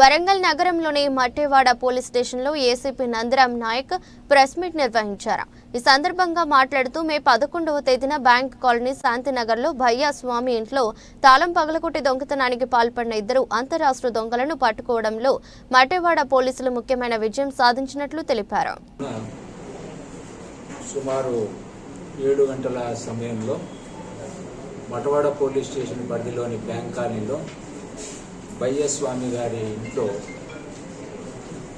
వరంగల్ నగరంలోని మట్టేవాడ పోలీస్ స్టేషన్లో ACP Nandaram Nayak press meet నిర్వహించారు. ఈ సందర్భంగా మాట్లాడుతూ మే 11వ తేదీన బ్యాంక్ కాలనీ శాంతినగర్లో భయ్యా స్వామి ఇంట్లో తాళం పగలగొట్టి దొంగతనానికి పాల్పడిన ఇద్దరు అంతరాష్ట్ర దొంగలను పట్టుకోవడంలో మట్టేవాడ పోలీసులు ముఖ్యమైన విజయం సాధించినట్లు తెలిపారు. సుమారు 7 గంటల సమయంలో మట్టవాడ పోలీస్ స్టేషన్ పరిధిలోని బ్యాంక్ కాలనీలో భయ్యా స్వామి గారి ఇంట్లో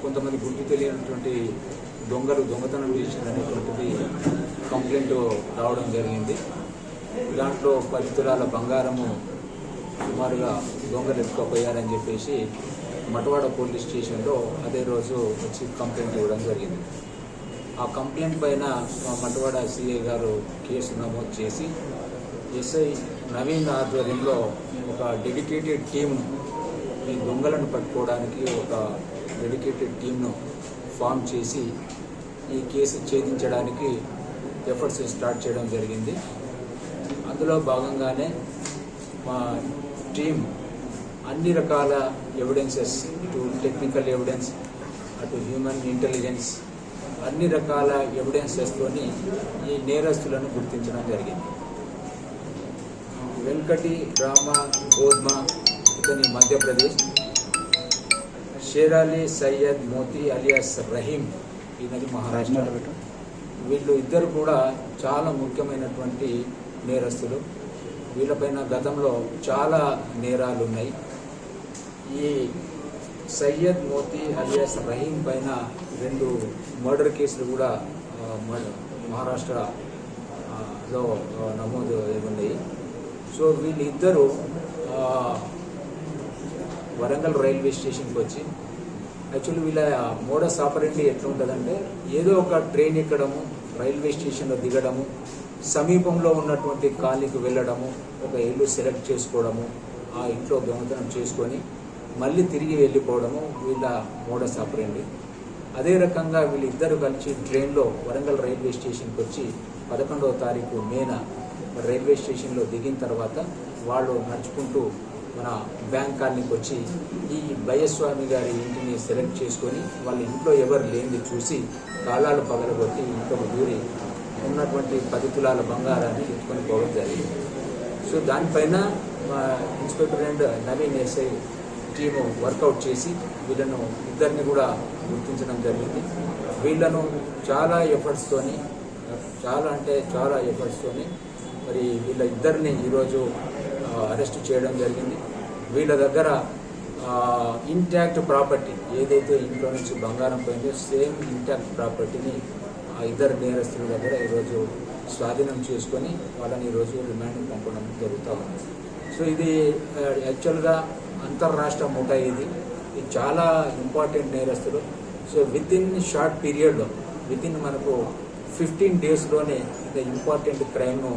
కొంతమంది గుర్తు తెలియనటువంటి దొంగలు దొంగతనం చేసినటువంటిది కంప్లైంట్ రావడం జరిగింది. దాంట్లో 10 తులాల బంగారము సుమారుగా దొంగలు ఎత్తుకుపోయారని చెప్పేసి మట్టవాడ పోలీస్ స్టేషన్లో అదే రోజు వచ్చి కంప్లైంట్ ఇవ్వడం జరిగింది. ఆ కంప్లైంట్ పైన మట్టవాడ సిఐ గారు కేసు నమోదు చేసి ఎస్ఐ నవీన్ ఆధ్వర్యంలో ఒక డెడికేటెడ్ టీంను ఈ దొంగలను పట్టుకోవడానికి ఒక డెడికేటెడ్ టీంను ఫామ్ చేసి ఈ కేసు ఛేదించడానికి ఎఫర్ట్స్ స్టార్ట్ చేయడం జరిగింది. అందులో భాగంగానే మా టీం అన్ని రకాల ఎవిడెన్సెస్, ఇటు టెక్నికల్ ఎవిడెన్స్, అటు హ్యూమన్ ఇంటెలిజెన్స్, అన్ని రకాల ఎవిడెన్సెస్తోని ఈ నేరస్తులను గుర్తించడం జరిగింది. వెంకటి రామ గోద్మ ఇతని మధ్యప్రదేశ్, షేరాలి సయ్యద్ మోతీ అలియాస్ రహీం ఈయనది మహారాష్ట్ర. వీళ్ళు ఇద్దరు కూడా చాలా ముఖ్యమైనటువంటి నేరస్తులు. వీళ్ళపైన గతంలో చాలా నేరాలు ఉన్నాయి. ఈ సయ్యద్ మోతీ అలియాస్ రహీం పైన 2 మర్డర్ కేసులు కూడా మహారాష్ట్రలో నమోదు ఉన్నాయి. సో వీళ్ళిద్దరూ వరంగల్ రైల్వే స్టేషన్కి వచ్చి, యాక్చువల్లీ వీళ్ళ మోడస్ ఆపరెండి ఎట్లా ఉంటుందంటే, ఏదో ఒక ట్రైన్ ఎక్కడము, రైల్వే స్టేషన్లో దిగడము, సమీపంలో ఉన్నటువంటి కాలనీకి వెళ్ళడము, ఒక ఇల్లు సెలెక్ట్ చేసుకోవడము, ఆ ఇంట్లో దొంగతనం చేసుకొని మళ్ళీ తిరిగి వెళ్ళిపోవడము వీళ్ళ మోడస్ ఆపరెండి. అదే రకంగా వీళ్ళిద్దరు కలిసి ట్రైన్లో వరంగల్ రైల్వే స్టేషన్కి వచ్చి 11వ తారీఖు మేన రైల్వే స్టేషన్లో దిగిన తర్వాత వాళ్ళు నడుచుకుంటూ మన బ్యాంక్ కాలనీకి వచ్చి ఈ భయ్యస్వామి గారి ఇంటిని సెలెక్ట్ చేసుకొని వాళ్ళ ఇంట్లో ఎవరు లేనిది చూసి తాళాలు పగలగొట్టి ఇంట్లోకి దూరి ఉన్నటువంటి 10 తులాల బంగారాన్ని ఎత్తుకొని పోవడం జరిగింది. సో దానిపైన మా inspector and Naveen SI team work out చేసి వీళ్ళను ఇద్దరిని కూడా గుర్తించడం జరిగింది. వీళ్ళను చాలా ఎఫర్ట్స్తోని మరి వీళ్ళ ఇద్దరిని ఈరోజు అరెస్ట్ చేయడం జరిగింది. వీళ్ళ దగ్గర ఇంటాక్ట్ ప్రాపర్టీ ఏదైతే ఇంట్లో నుంచి బంగారం పోయిందో సేమ్ ఇంటాక్ట్ ప్రాపర్టీని ఆ ఇద్దరు నేరస్తుల దగ్గర ఈరోజు స్వాధీనం చేసుకొని వాళ్ళని ఈరోజు రిమాండ్కి పంపడం జరుగుతూ ఉంది. సో ఇది యాక్చువల్గా అంతర్రాష్ట్ర ముఠా. ఇది చాలా ఇంపార్టెంట్ నేరస్తులు. సో షార్ట్ పీరియడ్లో మనకు 15 డేస్లోనే ఇంత ఇంపార్టెంట్ క్రైమ్ను